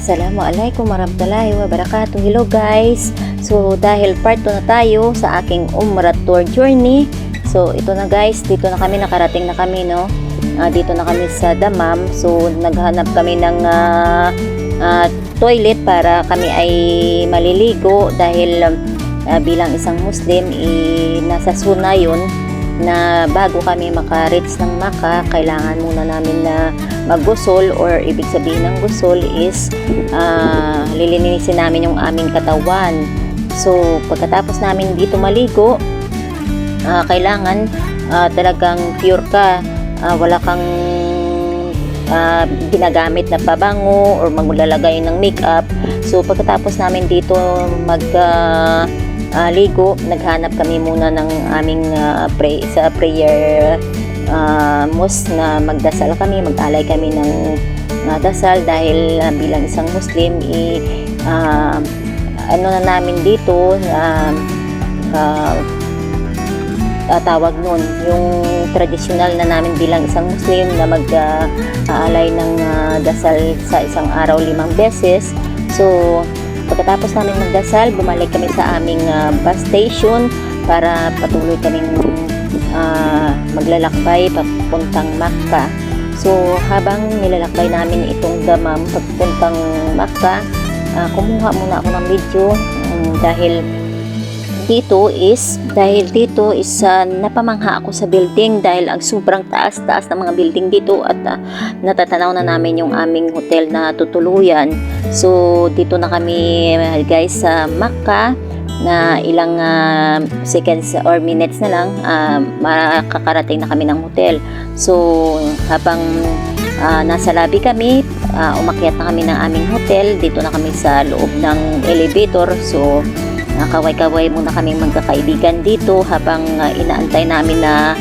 Assalamualaikum warahmatullahi wabarakatuh. Hello guys. So dahil part 2 na tayo sa aking Umrah tour journey. So ito na guys, dito na kami, nakarating na kami, no. Dito na kami sa Dammam. So naghanap kami ng toilet para kami ay maliligo dahil bilang isang Muslim nasa sunna yun na bago kami maka-reach ng Makkah, kailangan muna namin na maggusol, or ibig sabihin ng gusol is lilinisin namin yung aming katawan. So pagkatapos namin dito maligo, kailangan talagang pure ka, wala kang ginagamit na pabango or maglalagay ng makeup. So pagkatapos namin dito ligo, naghanap kami muna ng aming sa prayer mosque na magdasal kami, mag-alay kami ng dasal dahil bilang isang Muslim ano na namin dito tawag nun, yung tradisyonal na namin bilang isang Muslim na mag-aalay ng dasal sa isang araw 5 beses. So pagkatapos namin magdasal, bumalik kami sa aming bus station para patuloy kaming maglalakbay papuntang Makkah. So habang nilalakbay namin itong Dammam papuntang Makkah, kumuha muna ako ng video dahil dito is napamangha ako sa building dahil ang sobrang taas ng mga building dito at natatanaw na namin yung aming hotel na tutuluyan. So dito na kami guys sa Makkah, na ilang seconds or minutes na lang makakarating na kami ng hotel. So habang nasa lobby kami, umakyat na kami ng aming hotel. Dito na kami sa loob ng elevator. So kaway-kaway muna kami magkakaibigan dito habang inaantay namin na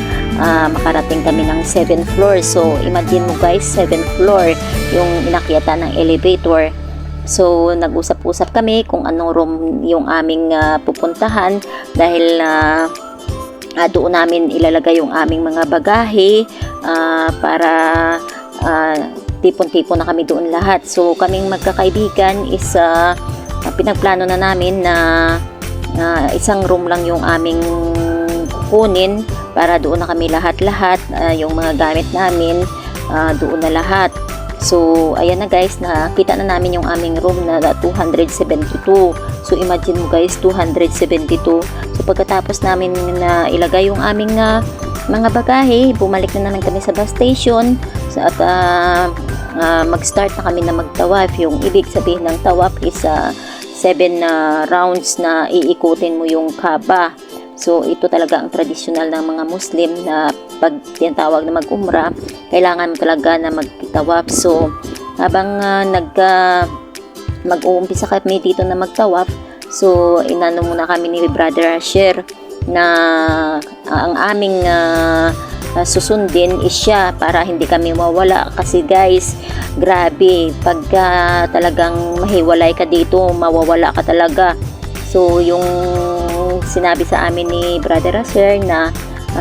makarating kami ng 7th floor. So imagine mo guys, 7th floor yung inakyatan ng elevator. So nag-usap-usap kami kung anong room yung aming pupuntahan dahil doon namin ilalagay yung aming mga bagahe para tipon-tipon na kami doon lahat. So kaming magkakaibigan is pinagplano na namin na isang room lang yung aming kukunin para doon na kami lahat-lahat, yung mga gamit namin doon na lahat. So ayan na guys, nakita na namin yung aming room na 272. So imagine mo guys, 272. So pagkatapos namin na ilagay yung aming mga bagahe, bumalik na naman kami sa bus station at mag-start na kami na magtawaf. Yung ibig sabihin ng tawaf is 7 rounds na iikutin mo yung Kaaba. So ito talaga ang tradisyonal ng mga Muslim na pag tinatawag na mag-umrah, kailangan mo talaga na magtawaf. So habang mag-uumpisa kami dito na magtawaf, so inano muna kami ni Brother Asher na ang aming susundin is siya para hindi kami mawala, kasi guys, grabe pagka talagang mahiwalay ka dito, mawawala ka talaga. So yung sinabi sa amin ni Brother Asher na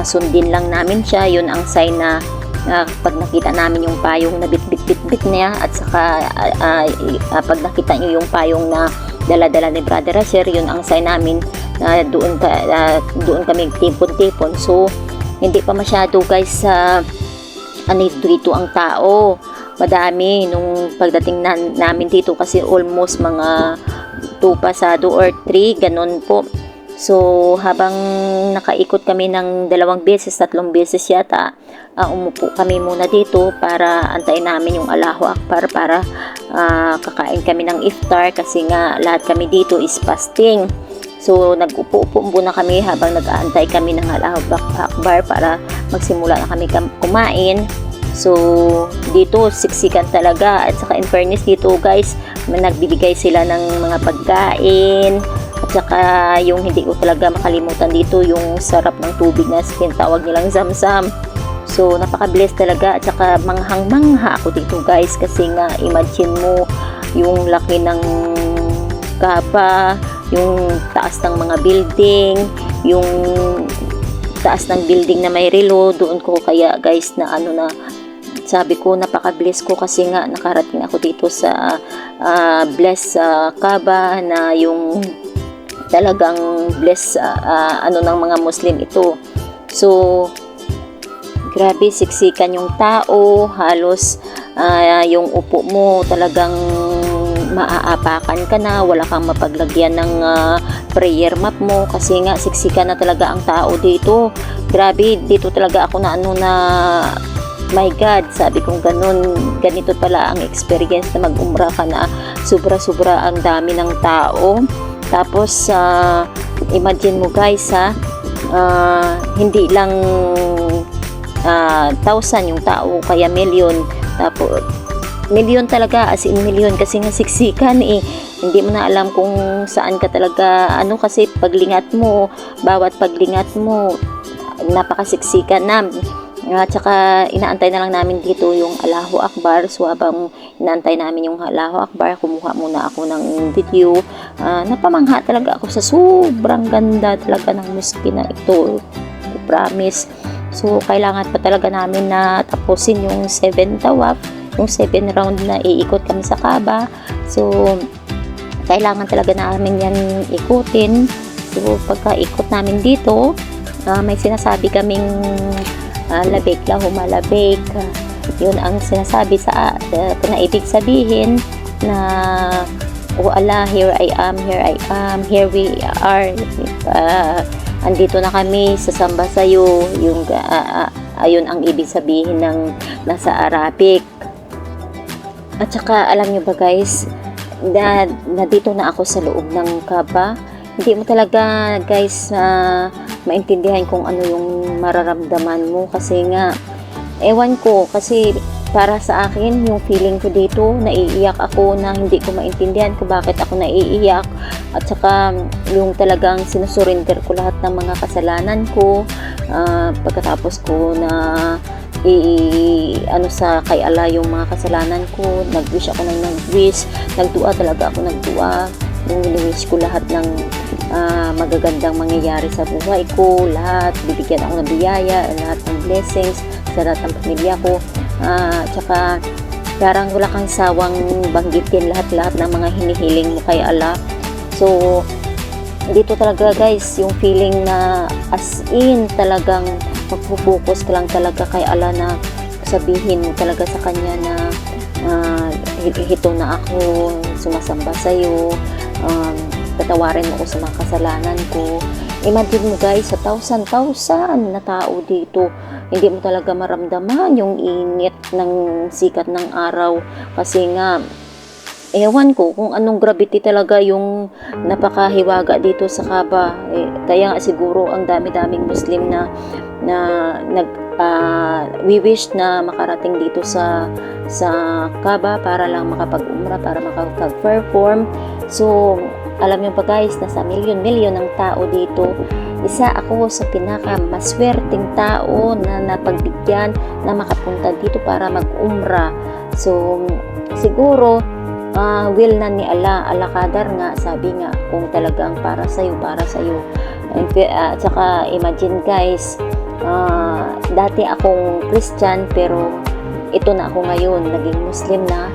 sundin lang namin siya, yun ang sign na pag nakita namin yung payong na bit-bit niya, at saka pag nakita nyo yung payong na dala-dala ni Brother Asher, yun ang sign namin na doon kami tipon-tipon. So hindi pa masyado guys dito ang tao, madami nung pagdating namin dito kasi almost mga 2 pasado or 3 ganun po. So habang nakaikot kami ng 2 beses, 3 beses yata, umupo kami muna dito para antayin namin yung Allahu Akbar para kakain kami ng iftar, kasi nga lahat kami dito is fasting. So nag-upo-upo muna kami habang nag-aantay kami ng Allahu Akbar para magsimula na kami kumain. So dito siksikan talaga, at saka in fairness dito guys, nagbibigay sila ng mga pagkain, at saka yung hindi ko talaga makalimutan dito, yung sarap ng tubig na tinatawag nilang Zamzam. So napaka-blessed talaga, at saka manghang-mangha ako dito guys, kasi nga imagine mo yung laki ng Kaaba, yung taas ng mga building, yung taas ng building na may relo, doon ko kaya guys na sabi ko napaka-bless ko, kasi nga nakarating ako dito sa bless sa Kaaba, na yung talagang bless ano ng mga Muslim ito. So grabe, siksikan yung tao, halos yung upo mo talagang maaapakan ka na, wala kang mapaglagyan ng prayer mat mo kasi nga siksikan na talaga ang tao dito. Grabe, dito talaga ako na my God, sabi kong ganito pala ang experience na mag-umrah ka na sobra-sobra ang dami ng tao. Tapos imagine mo guys hindi lang 1,000 yung tao, kaya million. Tapos million talaga, as in million, kasi nga siksikan hindi mo na alam kung saan ka talaga kasi bawat paglingat mo napakasiksikan na. Tsaka inaantay na lang namin dito yung Allahu Akbar. So habang inaantay namin yung Allahu Akbar, kumuha muna ako ng video. Napamangha talaga ako sa sobrang ganda talaga ng mosque na ito, I promise. So kailangan pa talaga namin na tapusin yung 7 tawaf, yung 7 round na iikot kami sa Kaaba. So kailangan talaga namin yan ikutin. So pagka ikot namin dito, may sinasabi kaming labik humalabik. Yun ang sinasabi na ibig sabihin na oh Allah, here I am, here we are. Andito na kami, sasamba sa'yo. Ayun ang ibig sabihin ng nasa Arabic. At saka alam nyo ba guys, na dito na ako sa loob ng Kaaba. Hindi mo talaga guys maintindihan kung ano yung mararamdaman mo, kasi nga ewan ko, kasi para sa akin yung feeling ko dito, naiiyak ako na hindi ko maintindihan kung bakit ako naiiyak. At saka yung talagang sinusurinder ko lahat ng mga kasalanan ko, pagkatapos ko na sa kay Allah yung mga kasalanan ko, nag-wish ako nagdua talaga ako, yung wini-wish ko lahat ng magagandang mangyayari sa buhay ko, lahat, bibigyan ako ng biyaya, lahat ng blessings sa lahat ng pamilya ko. Tsaka parang wala kang sawang banggitin lahat ng mga hinihiling mo kay Allah. So dito talaga guys, yung feeling na as in talagang magpo-focus ka lang talaga kay Allah, na sabihin mo talaga sa kanya na ito na ako, sumasamba sa'yo, patawarin mo ako sa mga kasalanan ko. Imagine mo guys, sa 1,000 na tao dito, hindi mo talaga maramdaman yung init ng sikat ng araw, kasi nga ewan ko kung anong gravity talaga yung napakahiwaga dito sa Kaaba. Kaya nga siguro ang dami-daming Muslim na we wish na makarating dito sa Kaaba para lang makapag-umrah, para makapag-perform. So alam nyo ba guys, nasa milyon-milyon ng tao dito. Isa ako sa pinaka maswerteng tao na napagbigyan na makapunta dito para mag-umrah. So siguro will na ni Allah, Qadar nga, sabi nga, kung talagang para sa'yo. At saka imagine guys, dati akong Christian, pero ito na ako ngayon, naging Muslim na,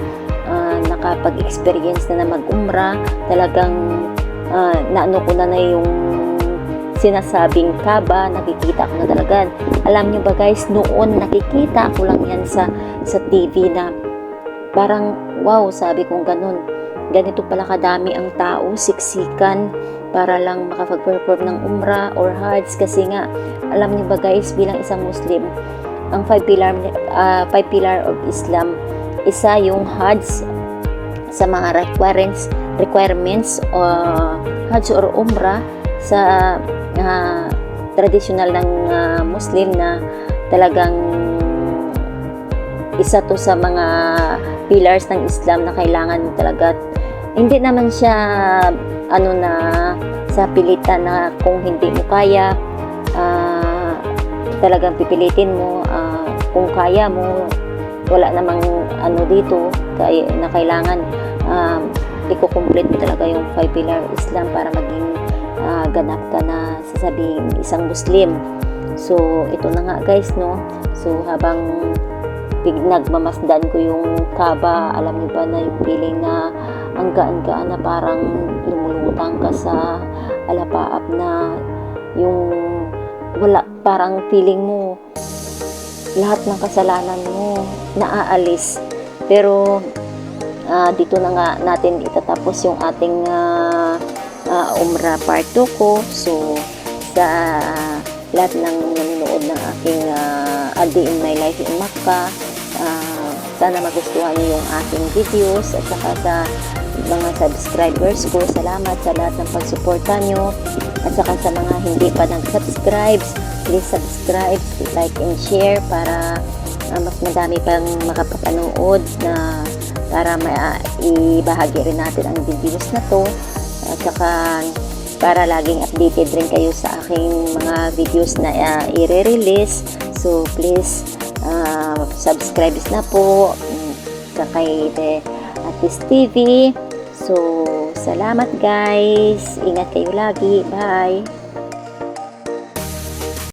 nakapag-experience na mag-umrah. Talagang naano ko na yung sinasabing Kaaba, nakikita ko na talaga. Alam nyo ba guys, noon nakikita ko lang yan sa TV na parang wow, sabi kong ganito pala kadami ang tao, siksikan para lang makapag-perform ng umrah or hajj. Kasi nga alam niyo ba guys, bilang isang Muslim, ang 5 pillar of Islam, isa yung hajj sa mga requirements hajj or umrah sa traditional ng Muslim, na talagang isa to sa mga pillars ng Islam na kailangan talaga. Hindi naman siya sa pilitan na kung hindi mo kaya, talagang pipilitin mo. Kung kaya mo, wala namang dito na kailangan ikukomplete mo talaga yung 5 pillar Islam para maging ganap ka na sasabing isang Muslim. So ito na nga guys, no. So habang nagmamasdan ko yung Kaaba, alam niyo ba na yung feeling na ang gaan-gaan na parang lumulutang ka sa alapaap na yung wala, parang feeling mo lahat ng kasalanan mo naaalis. Pero dito na nga natin itatapos yung ating Umrah part 2 ko. So sa lahat ng nanonood ng aking A Day in My Life in Makkah, sana magustuhan niyo yung aking videos, at saka sa mga subscribers ko, salamat sa lahat ng pagsuporta nyo, at saka sa mga hindi pa nag-subscribe, please subscribe, like and share para mas madami pang makapapanood, na para ibahagi rin natin ang videos na to, at saka para laging updated rin kayo sa aking mga videos na i-release. So please subscribe na po sa kay Atis TV. So salamat guys, ingat kayo lagi, bye.